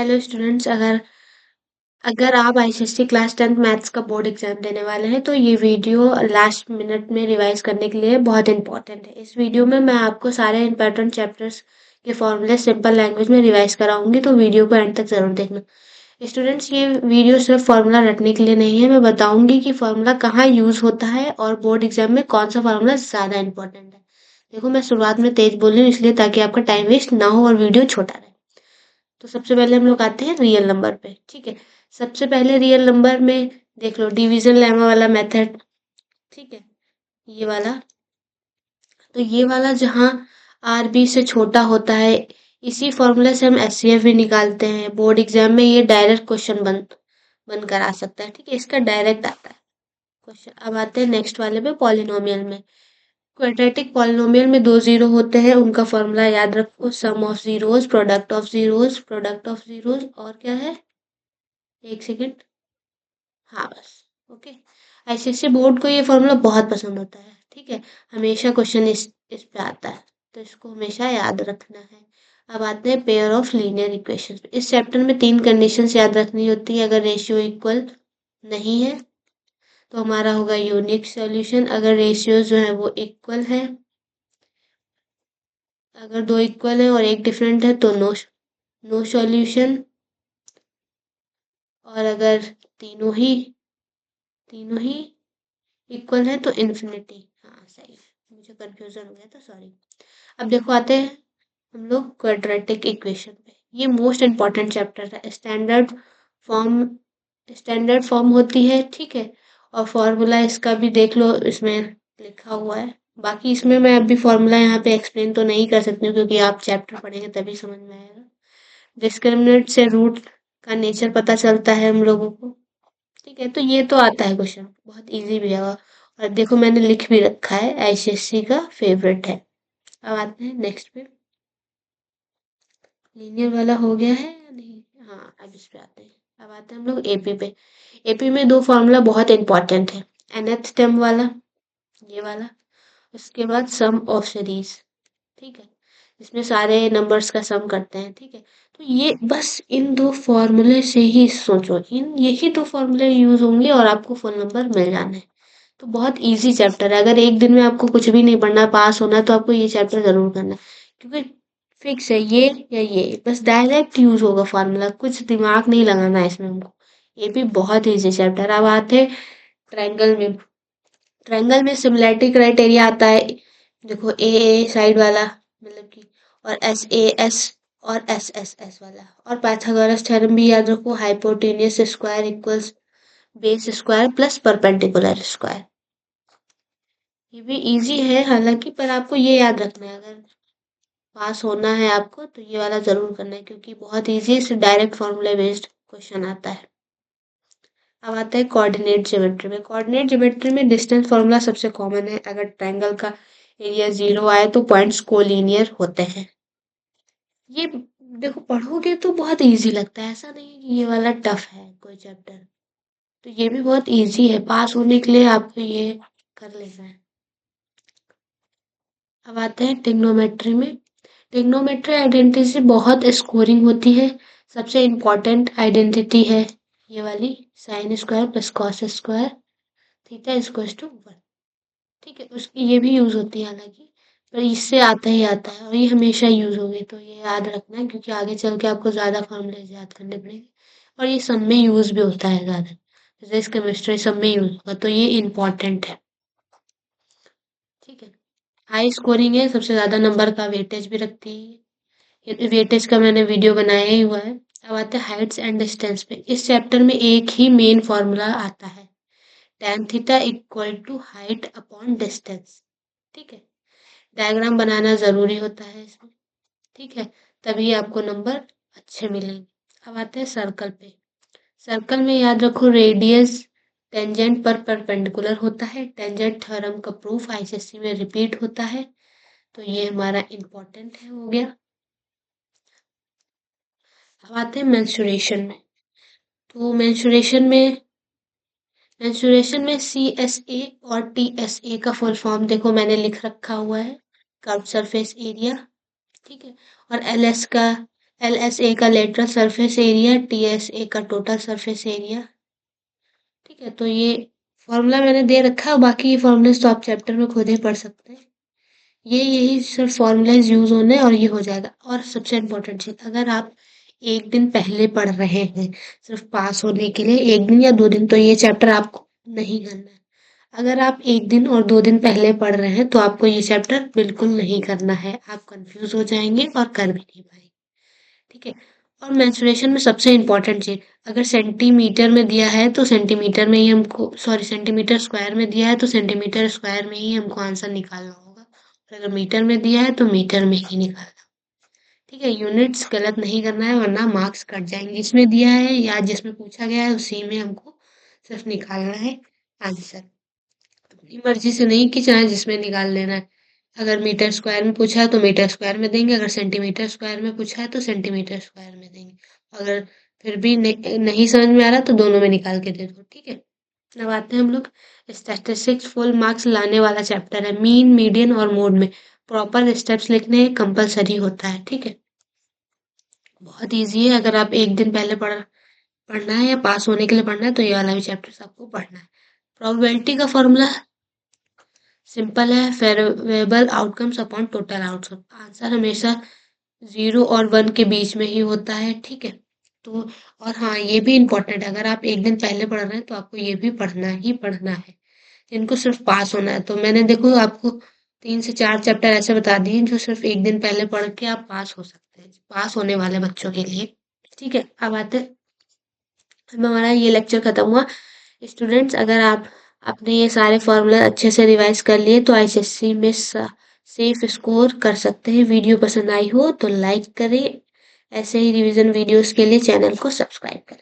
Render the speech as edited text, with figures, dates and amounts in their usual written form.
Hello students, अगर अगर आप आईसीएससी क्लास 10th मैथ्स का बोर्ड एग्जाम देने वाले हैं तो ये वीडियो लास्ट मिनट में रिवाइज करने के लिए बहुत इंपॉर्टेंट है। इस वीडियो में मैं आपको सारे इंपॉर्टेंट चैप्टर्स के फॉर्मूले सिंपल लैंग्वेज में रिवाइज कराऊंगी, तो वीडियो को एंड तक जरूर देखना। स्टूडेंट्स, ये वीडियो सिर्फ फॉर्मूला रटने के लिए नहीं है। मैं बताऊंगी कि फॉर्मूला कहाँ यूज होता है और बोर्ड एग्जाम में कौन सा फॉर्मूला ज्यादा इंपॉर्टेंट है। देखो, मैं शुरुआत में तेज बोल रही हूँ इसलिए ताकि आपका टाइम वेस्ट ना हो और वीडियो छोटा रहे। तो सबसे पहले हम लोग आते हैं रियल नंबर पे। ठीक है, सबसे पहले रियल नंबर में देख लो डिवीजन लेमा वाला मेथड। ठीक है, ये वाला। तो ये वाला जहाँ आर बी से छोटा होता है, इसी फॉर्मूले से हम एचसीएफ भी निकालते हैं। बोर्ड एग्जाम में ये डायरेक्ट क्वेश्चन बनकर आ सकता है। ठीक है, इसका डायरेक्ट आता है क्वेश्चन। अब आते हैं नेक्स्ट वाले पे, पॉलिनोमियल में। क्वाड्रेटिक पॉलिनोमियल में दो जीरो होते हैं, उनका फॉर्मूला याद रखो, sum of zeros, product of zeros, product of zeros, और क्या है, एक सेकेंड, हाँ बस। ओके, आईसीएससी बोर्ड को ये फॉर्मूला बहुत पसंद होता है। ठीक है, हमेशा क्वेश्चन इस पे आता है, तो इसको हमेशा याद रखना है। अब आते हैं पेयर ऑफ लीनियर इक्वेशंस। इस चैप्टर में तीन कंडीशंस याद रखनी होती है। अगर रेशियो इक्वल नहीं है तो हमारा होगा यूनिक सॉल्यूशन। अगर रेशियो जो है वो इक्वल है, अगर दो इक्वल है और एक डिफरेंट है तो नो सॉल्यूशन। और अगर तीनों ही तीनों ही इक्वल है तो इन्फिनिटी। हाँ सही, मुझे कंफ्यूजन हो गया था, सॉरी। अब देखो, आते हैं हम लोग क्वाड्रेटिक इक्वेशन पे। ये मोस्ट इम्पॉर्टेंट चैप्टर है। फॉर्म स्टैंडर्ड फॉर्म होती है। ठीक है, और फॉर्मूला इसका भी देख लो, इसमें लिखा हुआ है। बाकी इसमें मैं अभी फॉर्मूला यहाँ पे एक्सप्लेन तो नहीं कर सकती हूँ क्योंकि आप चैप्टर पढ़ेंगे तभी समझ में आएगा। डिस्क्रिमिनेंट से रूट का नेचर पता चलता है हम लोगों को। ठीक है, तो ये तो आता है क्वेश्चन, बहुत इजी भी है। और देखो, मैंने लिख भी रखा है, आईसीएससी का फेवरेट है। अब आते हैं नेक्स्ट पे। लीनियर वाला हो गया है या नहीं? हाँ, अब इस पे आते हैं। अब आते हैं हम लोग एपी पे। एपी में दो फॉर्मूला बहुत इंपॉर्टेंट है, nth टर्म वाला, ये वाला। उसके बाद सम ऑफ सीरीज। ठीक है, इसमें सारे नंबर्स का सम करते हैं। ठीक है, तो ये बस इन दो फॉर्मूले से ही सोचो, इन यही दो फॉर्मूले यूज होंगे और आपको फुल नंबर मिल जाना है। तो बहुत इजी चैप्टर है। अगर एक दिन में आपको कुछ भी नहीं पढ़ना, पास होना है, तो आपको ये चैप्टर जरूर करना है, क्योंकि फिक्स है ये या ये, बस डायरेक्ट यूज होगा फार्मूला, कुछ दिमाग नहीं लगाना है इसमें हमको। ये भी बहुत इजी चैप्टर। अब आते हैं ट्रायंगल में। ट्रायंगल में सिमिलैरिटी क्राइटेरिया आता है। देखो, ए साइड वाला मतलब कि, और एस ए एस, और एस एस एस वाला। और पाइथागोरस थ्योरम भी याद रखो, hypotenuse square equals base square plus perpendicular square. ये भी इजी है हालांकि, पर आपको ये याद रखना है, अगर पास होना है आपको तो ये वाला जरूर करना है, क्योंकि बहुत इजी है, इससे डायरेक्ट फॉर्मूला बेस्ड क्वेश्चन आता है। अब आता है कोऑर्डिनेट ज्योमेट्री में। कोऑर्डिनेट ज्योमेट्री में डिस्टेंस फॉर्मूला सबसे कॉमन है। अगर ट्रायंगल का एरिया 0 आए तो पॉइंट्स कोलिनियर होते हैं। ये देखो, पढ़ोगे तो बहुत इजी लगता है, ऐसा नहीं है कि ये वाला टफ है कोई चैप्टर। तो ये भी बहुत इजी है, पास होने के लिए आपको ये कर लेना है। अब आते हैं ट्रिग्नोमेट्री में। ट्रिग्नोमेट्री आइडेंटिटी से बहुत स्कोरिंग होती है। सबसे इम्पोर्टेंट आइडेंटिटी है ये वाली, sine square plus cos square theta equals to 1। ठीक है, उसकी ये भी यूज होती है हालांकि, पर इससे आता ही आता है और ये हमेशा यूज होगी, तो ये याद रखना है क्योंकि आगे चल के आपको ज्यादा फॉर्मूले याद करने पड़ेंगे। और ये सब में यूज भी होता है ज्यादा, जैसे केमिस्ट्री सब में यूज होगा, तो ये इम्पोर्टेंट है। ठीक है, हाई स्कोरिंग है, सबसे ज्यादा नंबर का वेटेज भी रखती है। वेटेज का मैंने वीडियो बनाया ही हुआ है। अब आते हैं हाइट्स एंड डिस्टेंस पे। इस चैप्टर में एक ही मेन फॉर्मूला आता है, tan theta equal to height upon distance. ठीक है, डायग्राम बनाना जरूरी होता है इसमें। ठीक है, तभी आपको नंबर अच्छे मिलेंगे। अब आते हैं सर्कल पे। सर्कल में याद रखो, रेडियस टेंजेंट पर परपेंडिकुलर होता है। टेंजेंट थ्योरम का प्रूफ आईसीएससी में रिपीट होता है, तो ये हमारा इम्पोर्टेंट है, हो गया। अब आते हैं मेंसुरेशन में। तो मेंसुरेशन में सी एस ए और टी एस ए का फुल फॉर्म देखो मैंने लिख रखा हुआ है, कर्व सरफेस एरिया। ठीक है, और एल एस का LSA का लेटरल सरफेस एरिया, TSA का टोटल सरफेस एरिया। ठीक है, तो ये फॉर्मूला मैंने दे रखा है, बाकी ये फॉर्मूलाज तो आप चैप्टर में खुद ही पढ़ सकते हैं। यही सिर्फ फॉर्मूलाज यूज होने और ये हो जाएगा। और सबसे इम्पोर्टेंट चीज, अगर आप एक दिन पहले पढ़ रहे हैं सिर्फ पास होने के लिए, एक दिन या 2 दिन, तो ये चैप्टर आपको नहीं करना है। अगर आप एक दिन और 2 दिन पहले पढ़ रहे हैं तो आपको ये चैप्टर बिल्कुल नहीं करना है, आप कंफ्यूज हो जाएंगे और कर भी नहीं पाएंगे। ठीक है। और मेंसुरेशन में सबसे इम्पोर्टेंट चीज, अगर सेंटीमीटर में दिया है तो सेंटीमीटर में ही हमको, सॉरी, सेंटीमीटर स्क्वायर में दिया है तो सेंटीमीटर स्क्वायर में ही हमको आंसर निकालना होगा, और अगर मीटर में दिया है तो मीटर में ही निकालना। ठीक है, यूनिट्स गलत नहीं करना है वरना मार्क्स कट जाएंगे। जिसमें दिया है या जिसमें पूछा गया है उसी में हमको सिर्फ निकालना है आंसर, अपनी मर्जी से नहीं कि चाहे जिसमें निकाल लेना है। अगर मीटर स्क्वायर में पूछा है तो मीटर स्क्वायर में देंगे, अगर सेंटीमीटर स्क्वायर में पूछा है तो सेंटीमीटर स्क्वायर में देंगे। अगर फिर भी नहीं समझ में आ रहा तो दोनों में निकाल के दे दो। ठीक है। अब आते हैं हम लोग स्टैटिस्टिक्स फुल मार्क्स लाने वाला चैप्टर है। मीन, मीडियन और मोड में प्रॉपर स्टेप्स लिखने कंपलसरी होता है। ठीक है, बहुत ईजी है। अगर आप एक दिन पहले पढ़ना है या पास होने के लिए पढ़ना है तो ये वाला भी चैप्टर आपको पढ़ना है। प्रोबेबिलिटी का फॉर्मूला सिंपल है, favourable outcomes upon total outcome. Answer हमेशा 0 और 1 के बीच में ही होता है। ठीक है, तो और हाँ, ये भी इम्पोर्टेंट है, अगर आप एक दिन पहले पढ़ रहे हैं तो आपको ये भी पढ़ना ही पढ़ना है, जिनको सिर्फ पास होना है। तो मैंने देखो आपको 3 से 4 चैप्टर ऐसे बता दिए जो सिर्फ एक दिन पहले पढ़ के आप पास हो सकते हैं, पास होने वाले बच्चों के लिए। ठीक है, अब आते हैं, अब हमारा ये लेक्चर खत्म हुआ। स्टूडेंट्स, अगर आप अपने ये सारे फॉर्मूला अच्छे से रिवाइज कर लिए तो आईसीएससी में सेफ स्कोर कर सकते हैं। वीडियो पसंद आई हो तो लाइक करें, ऐसे ही रिवीजन वीडियोस के लिए चैनल को सब्सक्राइब करें।